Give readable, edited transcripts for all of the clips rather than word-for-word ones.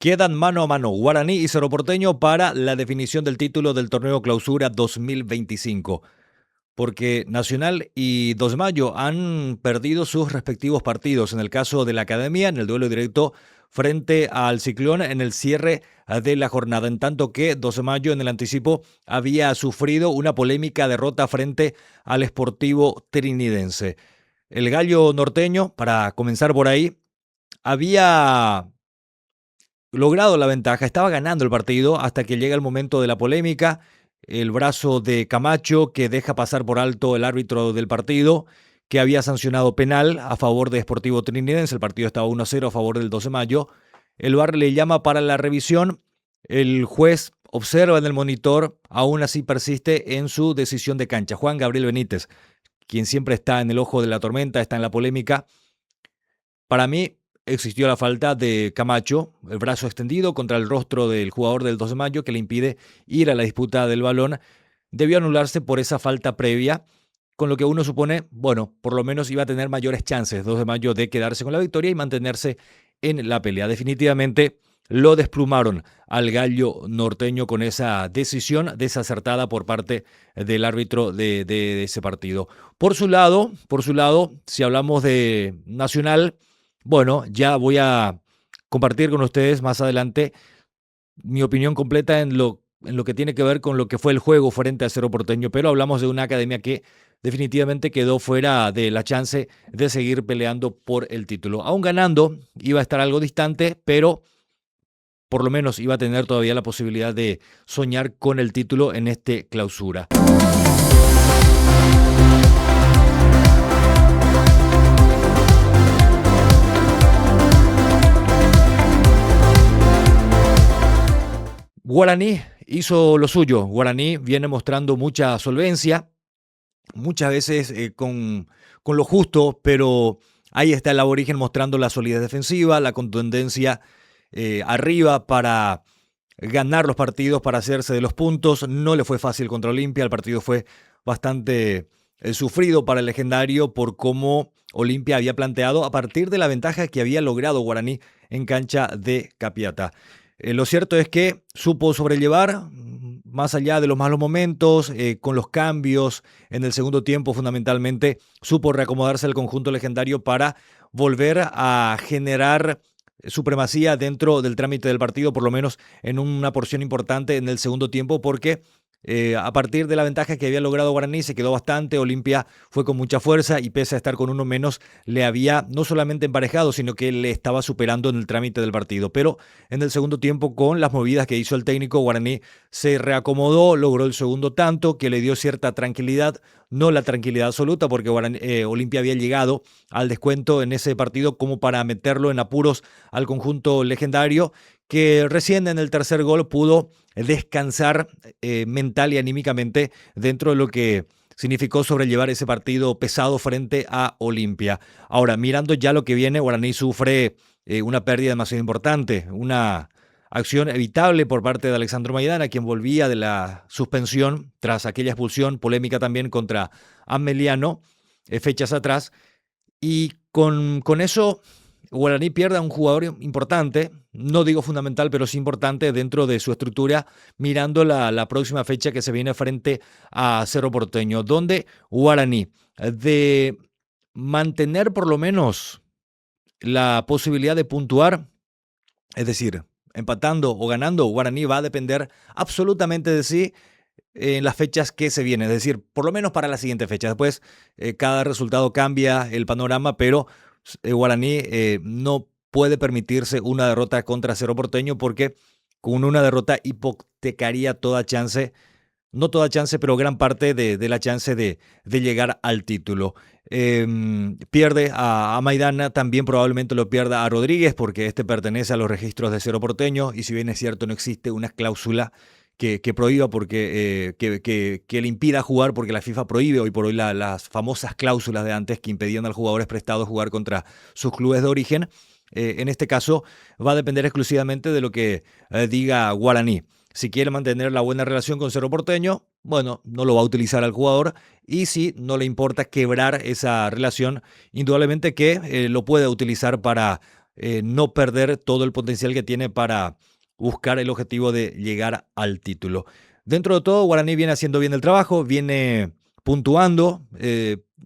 Quedan mano a mano Guaraní y Cerro Porteño para la definición del título del torneo Clausura 2025. Porque Nacional y 2 de Mayo han perdido sus respectivos partidos. En el caso de la Academia, en el duelo directo frente al Ciclón en el cierre de la jornada, en tanto que 2 de Mayo en el anticipo había sufrido una polémica derrota frente al Sportivo Trinidense. El Gallo norteño, para comenzar por ahí, había logrado la ventaja, estaba ganando el partido hasta que llega el momento de la polémica, el brazo de Camacho que deja pasar por alto el árbitro del partido que había sancionado penal a favor de Sportivo Trinidense, el partido estaba 1-0 a favor del 12 de mayo, el VAR le llama para la revisión, el juez observa en el monitor, aún así persiste en su decisión de cancha. Juan Gabriel Benítez, quien siempre está en el ojo de la tormenta, está en la polémica, para mí existió la falta de Camacho, el brazo extendido contra el rostro del jugador del 2 de mayo que le impide ir a la disputa del balón. Debió anularse por esa falta previa, con lo que uno supone, bueno, por lo menos iba a tener mayores chances 2 de mayo de quedarse con la victoria y mantenerse en la pelea. Definitivamente lo desplumaron al Gallo norteño con esa decisión desacertada por parte del árbitro de ese partido. Por su lado, si hablamos de Nacional, bueno, ya voy a compartir con ustedes más adelante mi opinión completa en lo que tiene que ver con lo que fue el juego frente a Cerro Porteño, pero hablamos de una academia que definitivamente quedó fuera de la chance de seguir peleando por el título. Aún ganando, iba a estar algo distante, pero por lo menos iba a tener todavía la posibilidad de soñar con el título en este clausura. Guaraní hizo lo suyo. Guaraní viene mostrando mucha solvencia, muchas veces con lo justo, pero ahí está el aborigen mostrando la solidez defensiva, la contundencia arriba para ganar los partidos, para hacerse de los puntos. No le fue fácil contra Olimpia, el partido fue bastante sufrido para el legendario por cómo Olimpia había planteado a partir de la ventaja que había logrado Guaraní en cancha de Capiatá. Lo cierto es que supo sobrellevar, más allá de los malos momentos, con los cambios en el segundo tiempo fundamentalmente, supo reacomodarse el conjunto legendario para volver a generar supremacía dentro del trámite del partido, por lo menos en una porción importante en el segundo tiempo, porque a partir de la ventaja que había logrado Guaraní se quedó bastante, Olimpia fue con mucha fuerza y pese a estar con uno menos le había no solamente emparejado sino que le estaba superando en el trámite del partido, pero en el segundo tiempo con las movidas que hizo el técnico Guaraní se reacomodó, logró el segundo tanto que le dio cierta tranquilidad, no la tranquilidad absoluta porque Olimpia había llegado al descuento en ese partido como para meterlo en apuros al conjunto legendario que recién en el tercer gol pudo descansar mental y anímicamente dentro de lo que significó sobrellevar ese partido pesado frente a Olimpia. Ahora, mirando ya lo que viene, Guaraní sufre una pérdida demasiado importante, una acción evitable por parte de Alexandro Maidana, quien volvía de la suspensión tras aquella expulsión polémica también contra Ameliano, fechas atrás, y con eso Guaraní pierde a un jugador importante, no digo fundamental, pero sí importante dentro de su estructura, mirando la próxima fecha que se viene frente a Cerro Porteño, donde Guaraní, de mantener por lo menos la posibilidad de puntuar, es decir, empatando o ganando, Guaraní va a depender absolutamente de sí en las fechas que se vienen, es decir, por lo menos para la siguiente fecha. Después, cada resultado cambia el panorama, pero Guaraní no puede permitirse una derrota contra Cerro Porteño porque con una derrota hipotecaría toda chance, no toda chance, pero gran parte de la chance de llegar al título. Pierde a Maidana, también probablemente lo pierda a Rodríguez porque este pertenece a los registros de Cerro Porteño y si bien es cierto no existe una cláusula que prohíba porque que le impida jugar porque la FIFA prohíbe hoy por hoy las famosas cláusulas de antes que impedían a los jugadores prestados jugar contra sus clubes de origen. En este caso va a depender exclusivamente de lo que diga Guaraní. Si quiere mantener la buena relación con Cerro Porteño, bueno, no lo va a utilizar al jugador y si no le importa quebrar esa relación, indudablemente que lo puede utilizar para no perder todo el potencial que tiene para buscar el objetivo de llegar al título. Dentro de todo, Guaraní viene haciendo bien el trabajo, viene puntuando.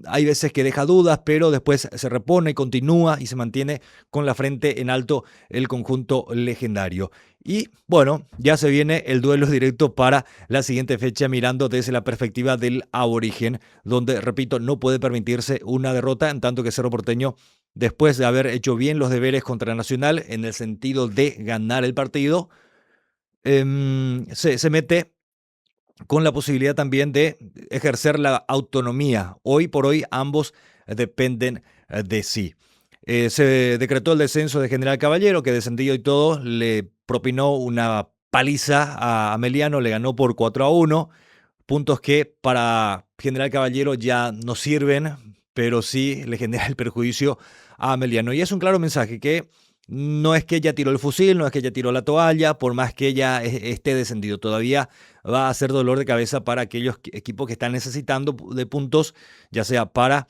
Hay veces que deja dudas, pero después se repone, continúa y se mantiene con la frente en alto el conjunto legendario. Y bueno, ya se viene el duelo directo para la siguiente fecha, mirando desde la perspectiva del aborigen, donde, repito, no puede permitirse una derrota, en tanto que Cerro Porteño, después de haber hecho bien los deberes contra Nacional, en el sentido de ganar el partido, se mete con la posibilidad también de ejercer la autonomía. Hoy por hoy ambos dependen de sí. Se decretó el descenso de General Caballero, que descendido y todo, le propinó una paliza a Ameliano, le ganó por 4-1, puntos que para General Caballero ya no sirven, pero sí le genera el perjuicio a Ameliano. Y es un claro mensaje que no es que ella tiró el fusil, no es que ella tiró la toalla, por más que ella esté descendido. Todavía va a ser dolor de cabeza para aquellos equipos que están necesitando de puntos, ya sea para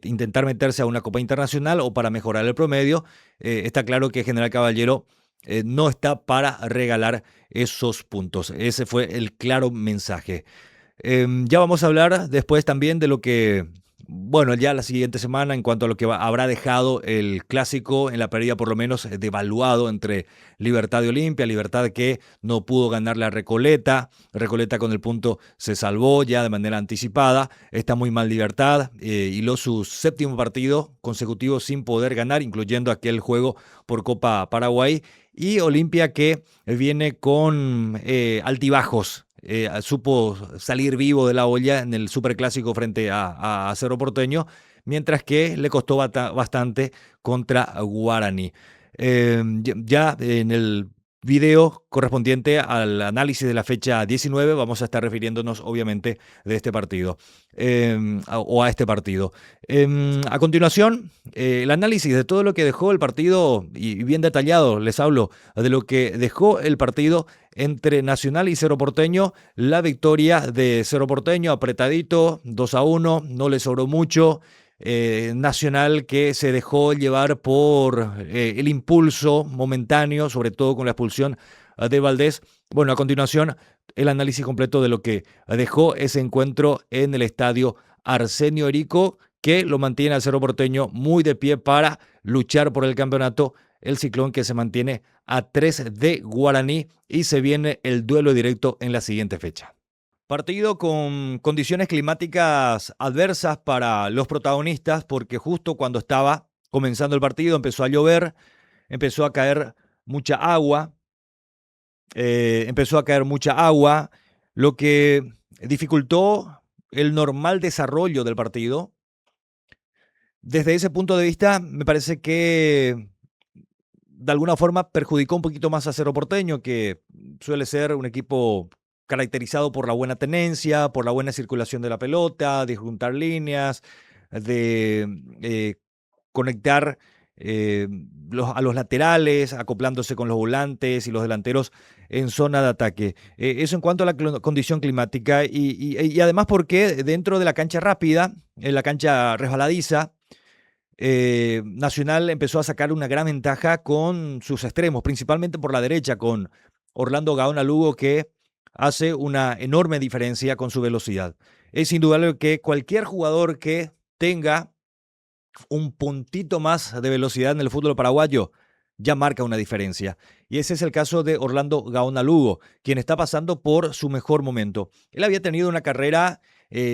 intentar meterse a una Copa Internacional o para mejorar el promedio. Está claro que General Caballero no está para regalar esos puntos. Ese fue el claro mensaje. Ya vamos a hablar después también de lo que, bueno, ya la siguiente semana en cuanto a lo que habrá dejado el clásico en la pérdida por lo menos devaluado entre Libertad y Olimpia. Libertad que no pudo ganar la Recoleta. Recoleta con el punto se salvó ya de manera anticipada. Está muy mal Libertad. Hiló su séptimo partido consecutivo sin poder ganar, incluyendo aquel juego por Copa Paraguay. Y Olimpia que viene con altibajos. Supo salir vivo de la olla en el superclásico frente a Cerro Porteño, mientras que le costó bastante contra Guaraní. Ya en el video correspondiente al análisis de la fecha 19 vamos a estar refiriéndonos obviamente de este partido o a este partido. A continuación, el análisis de todo lo que dejó el partido y bien detallado, les hablo de lo que dejó el partido entre Nacional y Cerro Porteño. La victoria de Cerro Porteño apretadito, 2-1, no le sobró mucho. Nacional que se dejó llevar por el impulso momentáneo, sobre todo con la expulsión de Valdés. Bueno, a continuación, el análisis completo de lo que dejó ese encuentro en el estadio Arsenio Erico, que lo mantiene al Cerro Porteño muy de pie para luchar por el campeonato. El Ciclón que se mantiene a 3 de Guaraní y se viene el duelo directo en la siguiente fecha. Partido con condiciones climáticas adversas para los protagonistas, porque justo cuando estaba comenzando el partido empezó a llover, empezó a caer mucha agua, lo que dificultó el normal desarrollo del partido. Desde ese punto de vista, me parece que de alguna forma perjudicó un poquito más a Cerro Porteño, que suele ser un equipo caracterizado por la buena tenencia, por la buena circulación de la pelota, de juntar líneas, de conectar a los laterales, acoplándose con los volantes y los delanteros en zona de ataque. Eso en cuanto a la condición climática y además porque dentro de la cancha rápida, en la cancha resbaladiza, Nacional empezó a sacar una gran ventaja con sus extremos, principalmente por la derecha, con Orlando Gaona Lugo, que hace una enorme diferencia con su velocidad. Es indudable que cualquier jugador que tenga un puntito más de velocidad en el fútbol paraguayo ya marca una diferencia. Y ese es el caso de Orlando Gaona Lugo, quien está pasando por su mejor momento. Él había tenido una carrera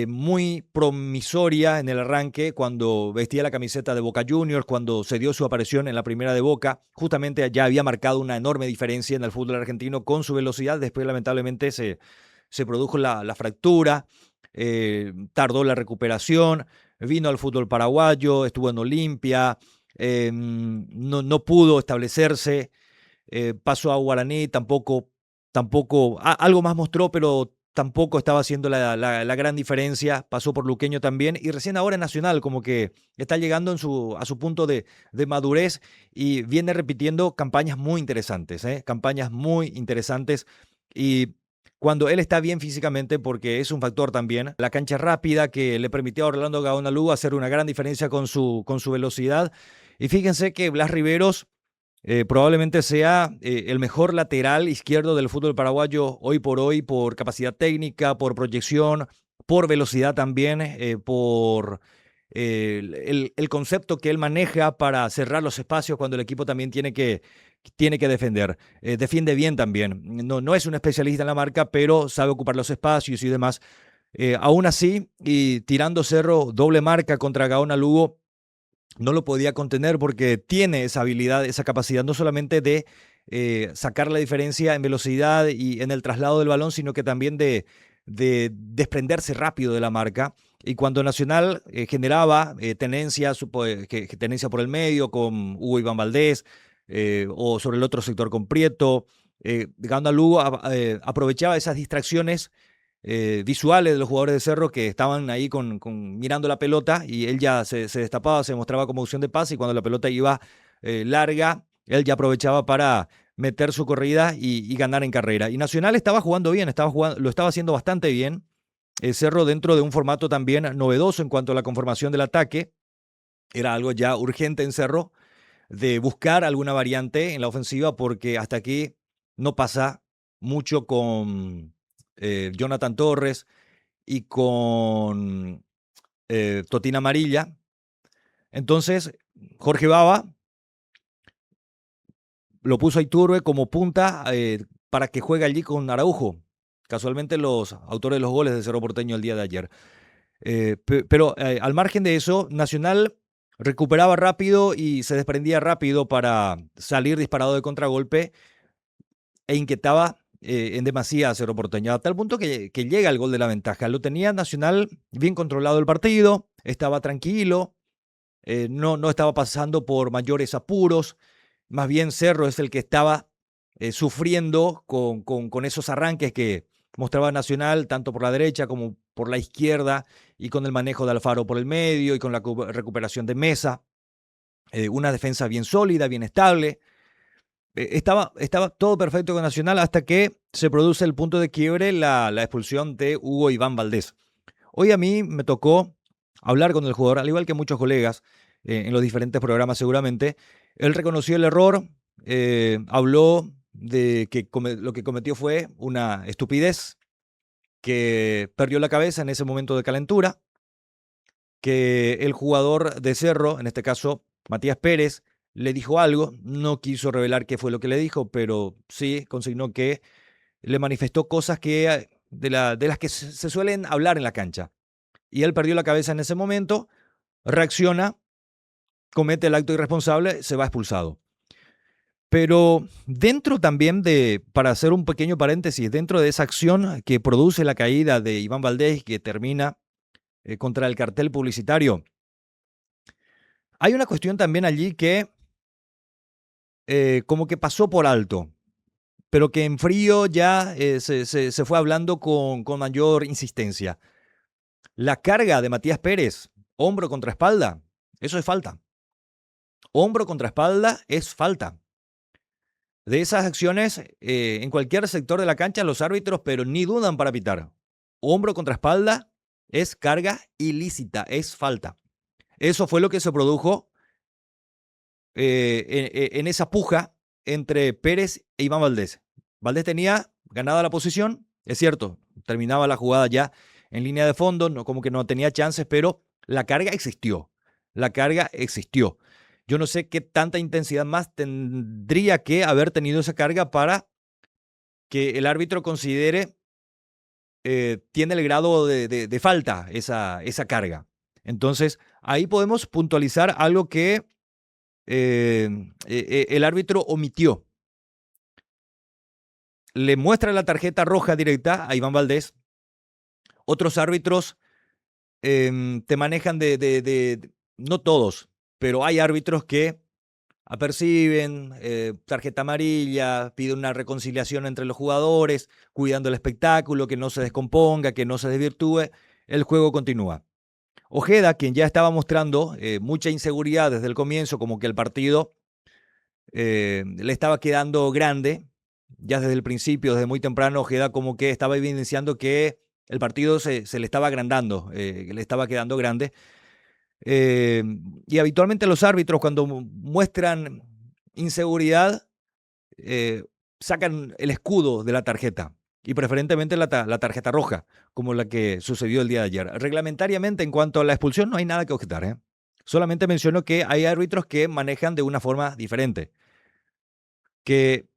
muy promisoria en el arranque cuando vestía la camiseta de Boca Juniors, cuando se dio su aparición en la primera de Boca. Justamente ya había marcado una enorme diferencia en el fútbol argentino con su velocidad. Después lamentablemente se produjo la fractura, tardó la recuperación, vino al fútbol paraguayo, estuvo en Olimpia, no pudo establecerse, pasó a Guaraní, tampoco algo más mostró, pero tampoco estaba haciendo la gran diferencia. Pasó por Luqueño también y recién ahora en Nacional, como que está llegando a su punto de madurez y viene repitiendo campañas muy interesantes, campañas muy interesantes. Y cuando él está bien físicamente, porque es un factor también, la cancha rápida que le permitió a Orlando Gaona Lugo hacer una gran diferencia con su velocidad. Y fíjense que Blas Riveros Probablemente sea el mejor lateral izquierdo del fútbol paraguayo hoy por capacidad técnica, por proyección, por velocidad también, por el concepto que él maneja para cerrar los espacios cuando el equipo también tiene que defender. Defiende bien también. No es un especialista en la marca, pero sabe ocupar los espacios y demás. Aún así, y tirando Cerro doble marca contra Gaona Lugo, no lo podía contener porque tiene esa habilidad, esa capacidad no solamente de sacar la diferencia en velocidad y en el traslado del balón, sino que también de desprenderse rápido de la marca. Y cuando Nacional generaba tenencia por el medio con Hugo Iván Valdés o sobre el otro sector con Prieto, Gaona Lugo aprovechaba esas distracciones visuales de los jugadores de Cerro que estaban ahí mirando la pelota y él ya se destapaba, se mostraba como opción de pase y cuando la pelota iba larga, él ya aprovechaba para meter su corrida y ganar en carrera. Y Nacional estaba jugando bien, lo estaba haciendo bastante bien. Cerro dentro de un formato también novedoso en cuanto a la conformación del ataque. Era algo ya urgente en Cerro de buscar alguna variante en la ofensiva porque hasta aquí no pasa mucho con Jonathan Torres y con Totina Amarilla. Entonces, Jorge Baba lo puso a Iturbe como punta para que juegue allí con Araujo. Casualmente los autores de los goles de Cerro Porteño el día de ayer. Pero al margen de eso, Nacional recuperaba rápido y se desprendía rápido para salir disparado de contragolpe e inquietaba en demasía a Cerro Porteño, a tal punto que llega el gol de la ventaja. Lo tenía Nacional bien controlado el partido, estaba tranquilo, no estaba pasando por mayores apuros, más bien Cerro es el que estaba sufriendo con esos arranques que mostraba Nacional, tanto por la derecha como por la izquierda, y con el manejo de Alfaro por el medio, y con la recuperación de Mesa. Una defensa bien sólida, bien estable. Estaba todo perfecto con Nacional hasta que se produce el punto de quiebre, la expulsión de Hugo Iván Valdés. Hoy a mí me tocó hablar con el jugador, al igual que muchos colegas en los diferentes programas seguramente. Él reconoció el error, habló de que lo que cometió fue una estupidez, que perdió la cabeza en ese momento de calentura, que el jugador de Cerro, en este caso Matías Pérez, le dijo algo, no quiso revelar qué fue lo que le dijo, pero sí consignó que le manifestó cosas de las que se suelen hablar en la cancha. Y él perdió la cabeza en ese momento, reacciona, comete el acto irresponsable, se va expulsado. Pero dentro también para hacer un pequeño paréntesis, dentro de esa acción que produce la caída de Iván Valdés, que termina contra el cartel publicitario, hay una cuestión también allí que como que pasó por alto, pero que en frío ya se fue hablando con mayor insistencia. La carga de Matías Pérez, hombro contra espalda, eso es falta. Hombro contra espalda es falta. De esas acciones, en cualquier sector de la cancha, los árbitros, pero ni dudan para pitar. Hombro contra espalda es carga ilícita, es falta. Eso fue lo que se produjo en esa puja entre Pérez e Iván Valdés. Valdés tenía ganada la posición, es cierto, terminaba la jugada ya en línea de fondo, no, como que no tenía chances, pero la carga existió. La carga existió. Yo no sé qué tanta intensidad más tendría que haber tenido esa carga para que el árbitro considere tiene el grado de falta esa carga. Entonces, ahí podemos puntualizar algo que el árbitro omitió. Le muestra la tarjeta roja directa a Iván Valdés. Otros árbitros te manejan no todos, pero hay árbitros que aperciben tarjeta amarilla, piden una reconciliación entre los jugadores, cuidando el espectáculo, que no se descomponga, que no se desvirtúe, el juego continúa. Ojeda, quien ya estaba mostrando mucha inseguridad desde el comienzo, como que el partido le estaba quedando grande, ya desde el principio, desde muy temprano, Ojeda como que estaba evidenciando que el partido se le estaba agrandando, le estaba quedando grande. Y habitualmente los árbitros cuando muestran inseguridad, sacan el escudo de la tarjeta y preferentemente la tarjeta roja, como la que sucedió el día de ayer. Reglamentariamente, en cuanto a la expulsión, no hay nada que objetar, ¿eh? Solamente menciono que hay árbitros que manejan de una forma diferente. Que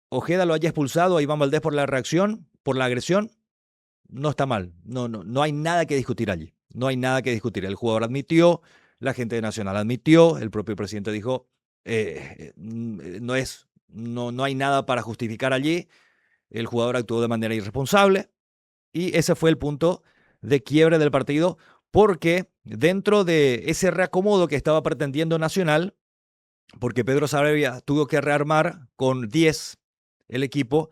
Ojeda lo haya expulsado a Iván Valdés por la reacción, por la agresión, no está mal. No hay nada que discutir allí. No hay nada que discutir. El jugador admitió, la gente de Nacional admitió, el propio presidente dijo, no hay nada para justificar allí. El jugador actuó de manera irresponsable y ese fue el punto de quiebre del partido, porque dentro de ese reacomodo que estaba pretendiendo Nacional, porque Pedro Sarabia tuvo que rearmar con 10 el equipo,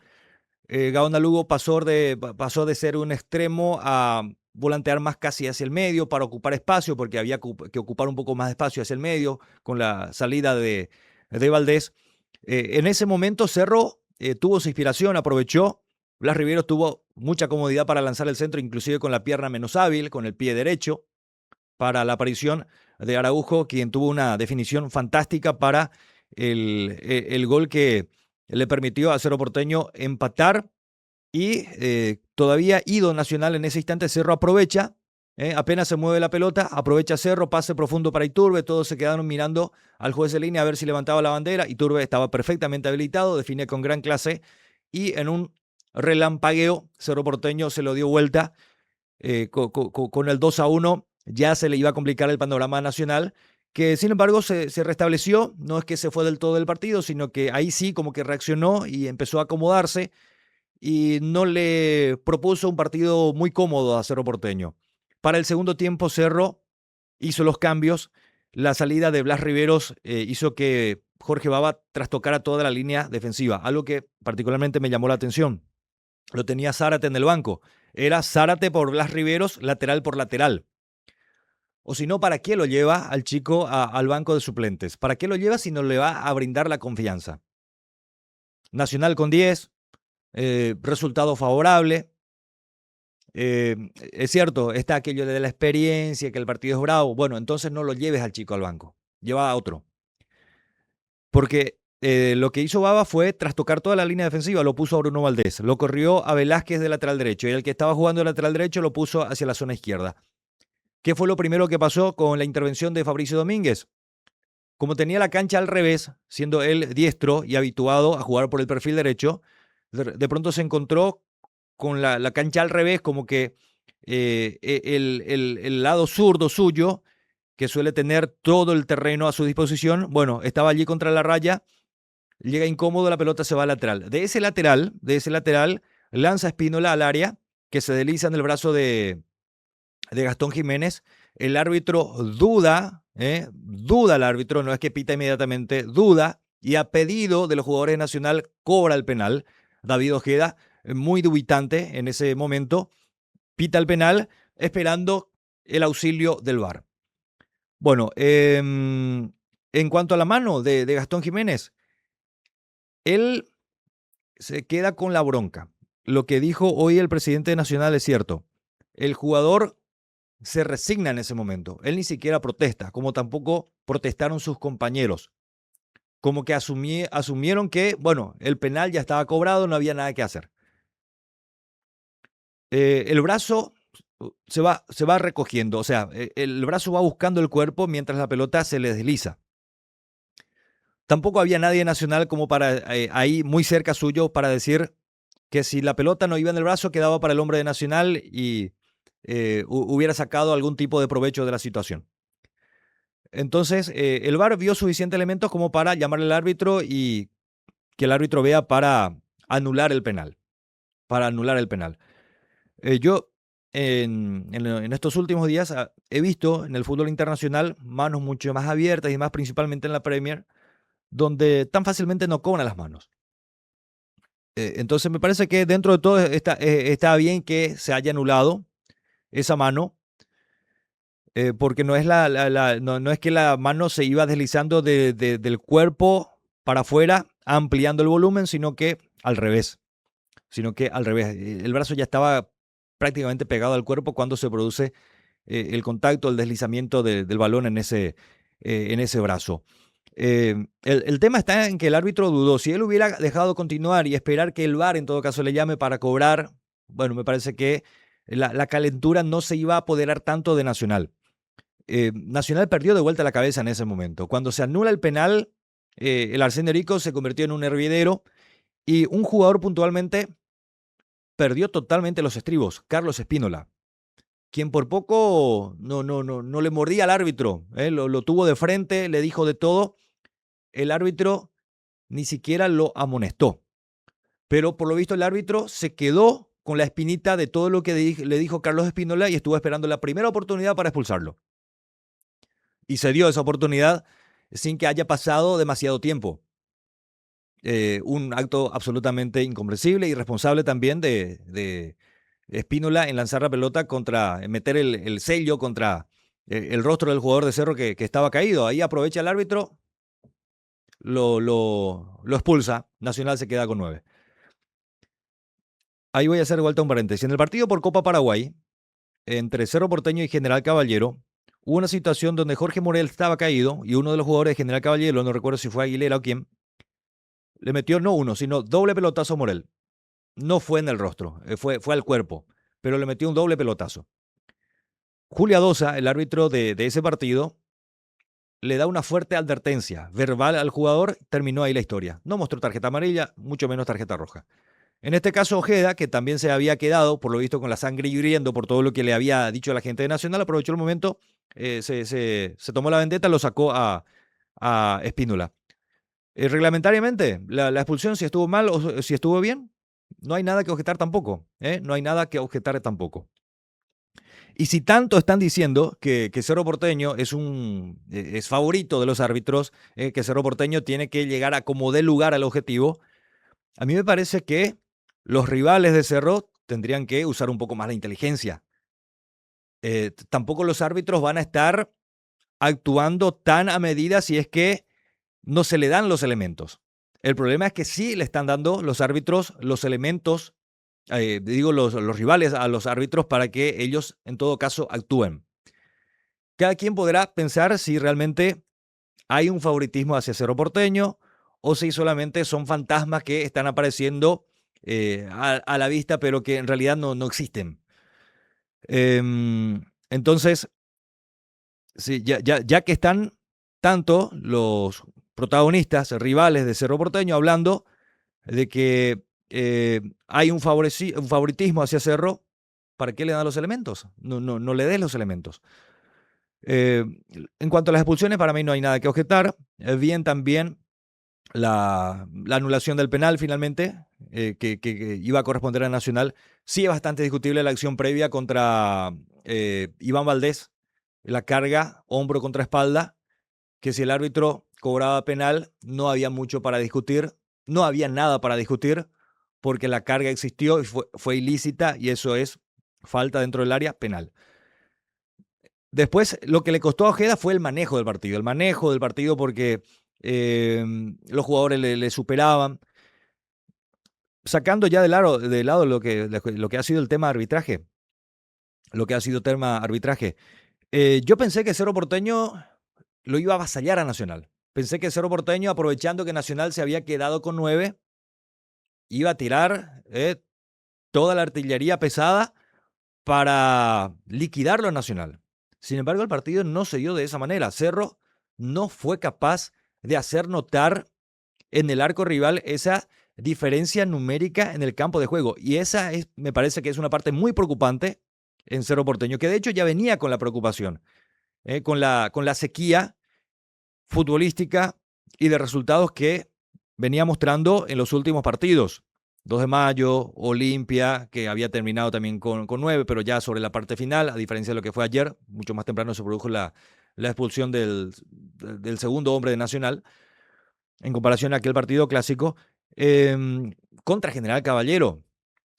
Gaona Lugo pasó de ser un extremo a volantear más casi hacia el medio para ocupar espacio, porque había que ocupar un poco más de espacio hacia el medio con la salida de Valdés. En ese momento Cerro tuvo su inspiración, aprovechó. Blas Riveros tuvo mucha comodidad para lanzar el centro, inclusive con la pierna menos hábil, con el pie derecho, para la aparición de Araujo, quien tuvo una definición fantástica para el gol que le permitió a Cerro Porteño empatar. Y todavía ido Nacional en ese instante, Cerro aprovecha, apenas se mueve la pelota, aprovecha Cerro, pase profundo para Iturbe, todos se quedaron mirando al juez de línea a ver si levantaba la bandera. Iturbe estaba perfectamente habilitado, define con gran clase y en un relampagueo Cerro Porteño se lo dio vuelta con el 2-1, ya se le iba a complicar el panorama Nacional, que sin embargo se restableció, no es que se fue del todo del partido, sino que ahí sí como que reaccionó y empezó a acomodarse y no le propuso un partido muy cómodo a Cerro Porteño. Para el segundo tiempo Cerro hizo los cambios, la salida de Blas Riveros hizo que Jorge Baba trastocara toda la línea defensiva, algo que particularmente me llamó la atención. Lo tenía Zárate en el banco, era Zárate por Blas Riveros, lateral por lateral. O si no, ¿para qué lo lleva al chico al banco de suplentes? ¿Para qué lo lleva si no le va a brindar la confianza? Nacional con 10, resultado favorable. Es cierto, está aquello de la experiencia, que el partido es bravo. Bueno, entonces no lo lleves al chico al banco, lleva a otro. Porque lo que hizo Baba fue trastocar toda la línea defensiva, lo puso a Bruno Valdés, lo corrió a Velázquez de lateral derecho y el que estaba jugando de lateral derecho lo puso hacia la zona izquierda. ¿Qué fue lo primero que pasó con la intervención de Fabricio Domínguez? Como tenía la cancha al revés, siendo él diestro y habituado a jugar por el perfil derecho, de pronto se encontró con la cancha al revés, como que el lado zurdo suyo, que suele tener todo el terreno a su disposición, bueno, estaba allí contra la raya, llega incómodo, la pelota se va al lateral. De ese lateral, lanza Espínola al área, que se desliza en el brazo de Gastón Jiménez. El árbitro duda el árbitro, no es que pita inmediatamente, duda, y a pedido de los jugadores de Nacional cobra el penal. David Ojeda, muy dubitante en ese momento, pita el penal esperando el auxilio del VAR. Bueno, en cuanto a la mano de Gastón Jiménez, él se queda con la bronca. Lo que dijo hoy el presidente Nacional es cierto. El jugador se resigna en ese momento. Él ni siquiera protesta, como tampoco protestaron sus compañeros. Como que asumieron que, bueno, el penal ya estaba cobrado, no había nada que hacer. El brazo se va recogiendo, o sea, el brazo va buscando el cuerpo mientras la pelota se le desliza. Tampoco había nadie Nacional como para ahí muy cerca suyo para decir que si la pelota no iba en el brazo quedaba para el hombre de Nacional y hubiera sacado algún tipo de provecho de la situación. Entonces, el VAR vio suficientes elementos como para llamarle al árbitro y que el árbitro vea para anular el penal. Yo en estos últimos días he visto en el fútbol internacional manos mucho más abiertas y más principalmente en la Premier, donde tan fácilmente no cobran las manos. Entonces me parece que dentro de todo está bien que se haya anulado esa mano, porque no es, no es que la mano se iba deslizando del cuerpo para afuera, ampliando el volumen, sino que al revés. El brazo ya estaba prácticamente pegado al cuerpo cuando se produce el contacto, el deslizamiento del balón en ese brazo. El tema está en que el árbitro dudó. Si él hubiera dejado continuar y esperar que el VAR en todo caso le llame para cobrar, bueno, me parece que la calentura no se iba a apoderar tanto de Nacional. Nacional perdió de vuelta la cabeza en ese momento. Cuando se anula el penal, el Arsenio Rico se convirtió en un hervidero y un jugador puntualmente perdió totalmente los estribos, Carlos Espínola, quien por poco no le mordía al árbitro, lo tuvo de frente, le dijo de todo. El árbitro ni siquiera lo amonestó. Pero por lo visto el árbitro se quedó con la espinita de todo lo que le dijo Carlos Espínola y estuvo esperando la primera oportunidad para expulsarlo. Y se dio esa oportunidad sin que haya pasado demasiado tiempo. Un acto absolutamente incomprensible y irresponsable también de Espínola en lanzar la pelota en meter el sello contra el rostro del jugador de Cerro que estaba caído. Ahí aprovecha el árbitro, lo expulsa, Nacional se queda con 9. Ahí voy a hacer de vuelta un paréntesis. En el partido por Copa Paraguay, entre Cerro Porteño y General Caballero, hubo una situación donde Jorge Morel estaba caído y uno de los jugadores de General Caballero, no recuerdo si fue Aguilera o quién, le metió no uno, sino doble pelotazo a Morel. No fue en el rostro, fue al cuerpo, pero le metió un doble pelotazo. Julia Dosa, el árbitro de ese partido, le da una fuerte advertencia verbal al jugador, terminó ahí la historia. No mostró tarjeta amarilla, mucho menos tarjeta roja. En este caso, Ojeda, que también se había quedado, por lo visto, con la sangre hirviendo por todo lo que le había dicho a la gente de Nacional, aprovechó el momento, se tomó la vendetta, lo sacó a Espínola. Reglamentariamente, la expulsión, si estuvo mal o si estuvo bien, no hay nada que objetar tampoco. No hay nada que objetar tampoco. Y si tanto están diciendo que Cerro Porteño es favorito de los árbitros, que Cerro Porteño tiene que llegar a como dé lugar al objetivo, a mí me parece que los rivales de Cerro tendrían que usar un poco más la inteligencia. Tampoco los árbitros van a estar actuando tan a medida si es que no se le dan los elementos. El problema es que sí le están dando los árbitros los elementos, los rivales a los árbitros para que ellos en todo caso actúen. Cada quien podrá pensar si realmente hay un favoritismo hacia Cerro Porteño o si solamente son fantasmas que están apareciendo a la vista, pero que en realidad no existen. Entonces, sí, ya que están tanto los protagonistas, rivales de Cerro Porteño, hablando de que hay un favoritismo hacia Cerro, ¿para qué le dan los elementos? No le des los elementos. En cuanto a las expulsiones, para mí no hay nada que objetar. Bien también la anulación del penal finalmente, que iba a corresponder a Nacional. Sí es bastante discutible la acción previa contra Iván Valdés, la carga hombro contra espalda, que si el árbitro cobraba penal no había mucho para discutir, no había nada para discutir, porque la carga existió y fue ilícita y eso es falta dentro del área penal. Después, lo que le costó a Ojeda fue el manejo del partido porque los jugadores le superaban. Sacando ya de lado lo que ha sido el tema arbitraje, yo pensé que Cerro Porteño lo iba a avasallar a Nacional. Pensé que Cerro Porteño, aprovechando que Nacional se había quedado con 9, iba a tirar toda la artillería pesada para liquidarlo a Nacional. Sin embargo, el partido no se dio de esa manera. Cerro no fue capaz de hacer notar en el arco rival esa diferencia numérica en el campo de juego. Y esa me parece que es una parte muy preocupante en Cerro Porteño, que de hecho ya venía con la preocupación, con la sequía futbolística y de resultados que venía mostrando en los últimos partidos. 2 de mayo, Olimpia, que había terminado también con 9, pero ya sobre la parte final, a diferencia de lo que fue ayer, mucho más temprano se produjo la expulsión del segundo hombre de Nacional, en comparación a aquel partido clásico. Contra General Caballero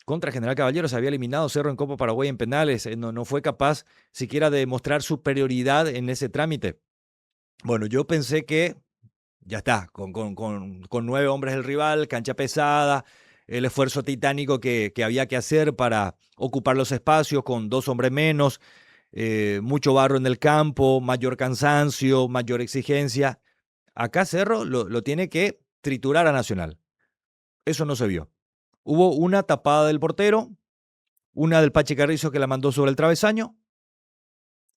se había eliminado Cerro en Copa Paraguay en penales, no fue capaz siquiera de mostrar superioridad en ese trámite. Bueno, yo pensé que ya está, con 9 hombres el rival, cancha pesada, el esfuerzo titánico que había que hacer para ocupar los espacios con 2 hombres menos, mucho barro en el campo, mayor cansancio, mayor exigencia. Acá Cerro lo tiene que triturar a Nacional. Eso no se vio. Hubo una tapada del portero, una del Pache Carrizo que la mandó sobre el travesaño,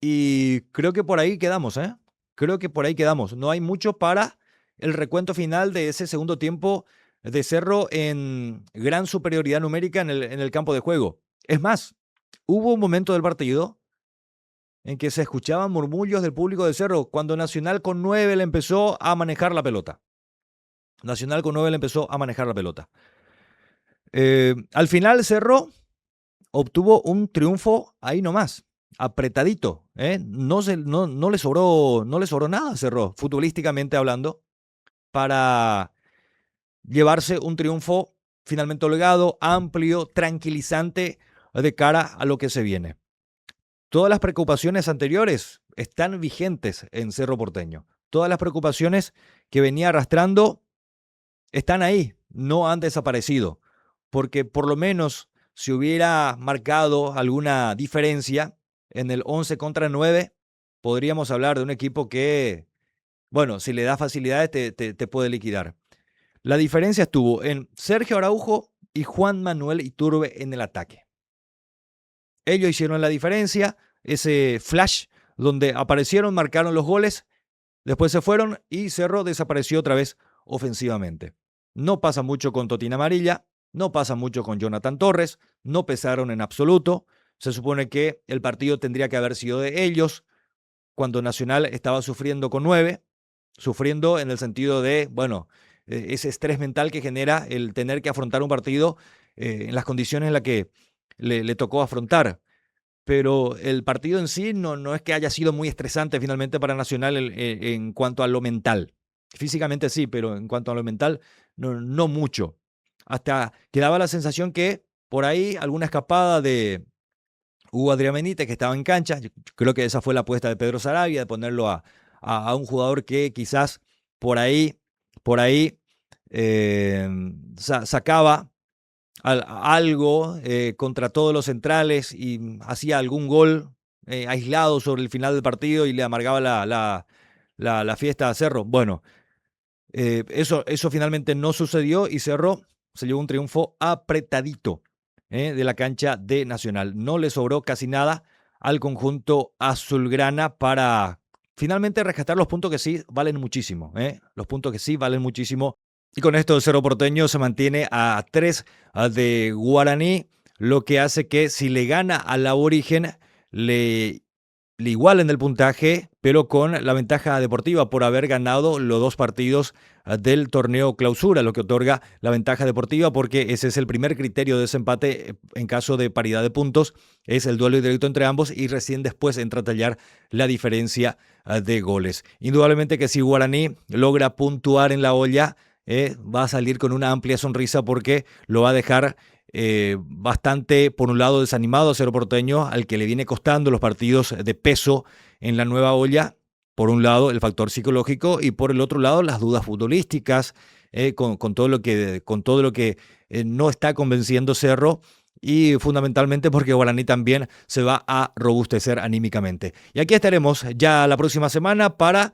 y creo que por ahí quedamos, ¿eh? Creo que por ahí quedamos. No hay mucho para el recuento final de ese segundo tiempo de Cerro en gran superioridad numérica en el campo de juego. Es más, hubo un momento del partido en que se escuchaban murmullos del público de Cerro cuando Nacional con 9 le empezó a manejar la pelota. Nacional con 9 le empezó a manejar la pelota. Al final Cerro obtuvo un triunfo ahí nomás, apretadito. No le sobró nada a Cerro, futbolísticamente hablando, para llevarse un triunfo finalmente holgado, amplio, tranquilizante de cara a lo que se viene. Todas las preocupaciones anteriores están vigentes en Cerro Porteño. Todas las preocupaciones que venía arrastrando están ahí, no han desaparecido, porque por lo menos si hubiera marcado alguna diferencia en el 11 contra 9, podríamos hablar de un equipo que, bueno, si le da facilidades te puede liquidar. La diferencia estuvo en Sergio Araujo y Juan Manuel Iturbe en el ataque. Ellos hicieron la diferencia, ese flash donde aparecieron, marcaron los goles, después se fueron y Cerro desapareció otra vez ofensivamente. No pasa mucho con Totina Amarilla, no pasa mucho con Jonathan Torres, no pesaron en absoluto. Se supone que el partido tendría que haber sido de ellos cuando Nacional estaba sufriendo con 9, sufriendo en el sentido de, bueno, ese estrés mental que genera el tener que afrontar un partido en las condiciones en las que le tocó afrontar. Pero el partido en sí no es que haya sido muy estresante finalmente para Nacional en cuanto a lo mental. Físicamente sí, pero en cuanto a lo mental, no mucho. Hasta quedaba la sensación que por ahí alguna escapada de Hugo Adrián Benítez, que estaba en cancha. Yo creo que esa fue la apuesta de Pedro Sarabia, de ponerlo a un jugador que quizás por ahí sacaba algo contra todos los centrales y hacía algún gol aislado sobre el final del partido y le amargaba la fiesta a Cerro. Bueno, eso finalmente no sucedió y Cerro se llevó un triunfo apretadito de la cancha de Nacional. No le sobró casi nada al conjunto azulgrana para finalmente rescatar los puntos que sí valen muchísimo. Los puntos que sí valen muchísimo. Y con esto el Cerro Porteño se mantiene a 3 de Guaraní, lo que hace que si le gana al Aborigen le igualen el puntaje, pero con la ventaja deportiva por haber ganado los 2 partidos del torneo clausura, lo que otorga la ventaja deportiva, porque ese es el primer criterio de desempate en caso de paridad de puntos, es el duelo directo entre ambos y recién después entra a tallar la diferencia de goles. Indudablemente que si Guaraní logra puntuar en la olla, va a salir con una amplia sonrisa porque lo va a dejar bastante, por un lado, desanimado a Cerro Porteño, al que le viene costando los partidos de peso en la nueva olla. Por un lado, el factor psicológico y por el otro lado, las dudas futbolísticas, con todo lo que no está convenciendo Cerro. Y fundamentalmente porque Guaraní también se va a robustecer anímicamente. Y aquí estaremos ya la próxima semana para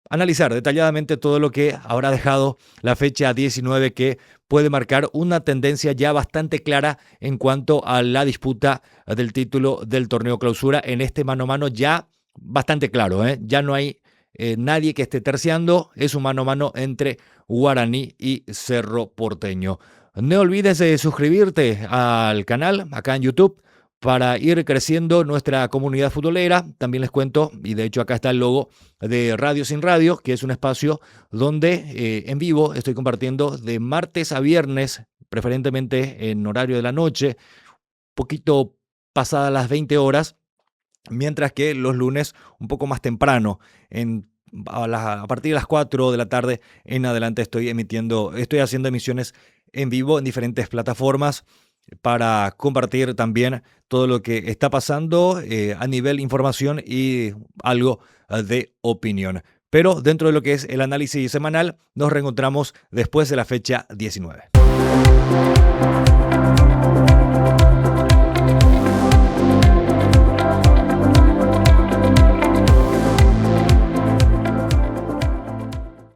analizar detalladamente todo lo que habrá dejado la fecha 19, que puede marcar una tendencia ya bastante clara en cuanto a la disputa del título del torneo clausura en este mano a mano ya bastante claro. Ya no hay nadie que esté terciando, es un mano a mano entre Guaraní y Cerro Porteño. No olvides de suscribirte al canal acá en YouTube para ir creciendo nuestra comunidad futbolera. También les cuento, y de hecho acá está el logo de Radio Sin Radio, que es un espacio donde en vivo estoy compartiendo de martes a viernes, preferentemente en horario de la noche, poquito pasadas las 20 horas, mientras que los lunes un poco más temprano, a partir de las 4 de la tarde en adelante estoy haciendo emisiones en vivo en diferentes plataformas para compartir también todo lo que está pasando a nivel información y algo de opinión. Pero dentro de lo que es el análisis semanal, nos reencontramos después de la fecha 19.